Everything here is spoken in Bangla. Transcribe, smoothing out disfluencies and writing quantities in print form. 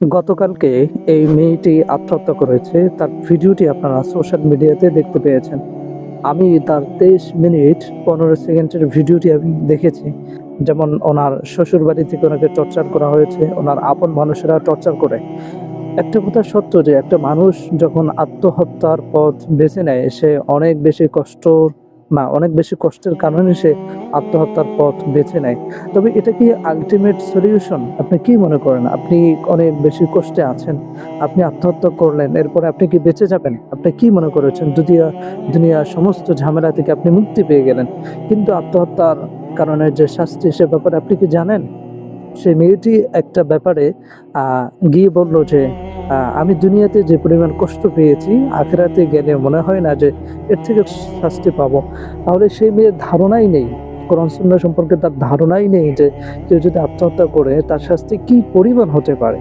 গতকালকে এই মেয়েটি আত্মহত্যা করেছে। তার ভিডিওটি আপনারা সোশ্যাল মিডিয়াতে দেখতে পেয়েছেন। আমি তার ২৩ মিনিট ১৫ সেকেন্ডের ভিডিওটি আমি দেখেছি। যেমন ওনার শ্বশুরবাড়ি থেকে ওনাকে টর্চার করা হয়েছে, ওনার আপন মানুষেরা টর্চার করে। একটা কথা সত্য যে একটা মানুষ যখন আত্মহত্যার পথ বেছে নেয়, সে অনেক বেশি কষ্টের কারণে সে আত্মহত্যার পথ বেছে নেয়। তবে এটা কি আল্টিমেট সলিউশন? আপনি কি মনে করেন? আপনি অনেক বেশি কষ্টে আছেন, আপনি আত্মহত্যা করলেন, এরপরে আপনি কি বেঁচে যাবেন? আপনি কি মনে করেছেন? দুনিয়ার সমস্ত ঝামেলা থেকে আপনি মুক্তি পেয়ে গেলেন, কিন্তু আত্মহত্যার কারণে যে শাস্তি, সে ব্যাপারে আপনি কি জানেন? সেই মেয়েটি একটা ব্যাপারে গিয়ে বলল যে, "আমি দুনিয়াতে যে পরিমাণ কষ্ট পেয়েছি, আখিরাতে গেলে মনে হয় না যে এর থেকে শাস্তি পাবো।" তাহলে সেই মেয়ের ধারণাই নেই, কোরআন সুন্নাহ সম্পর্কে তার ধারণাই নেই যে কেউ যদি আত্মহত্যা করে তার শাস্তি কি পরিমাণ হতে পারে।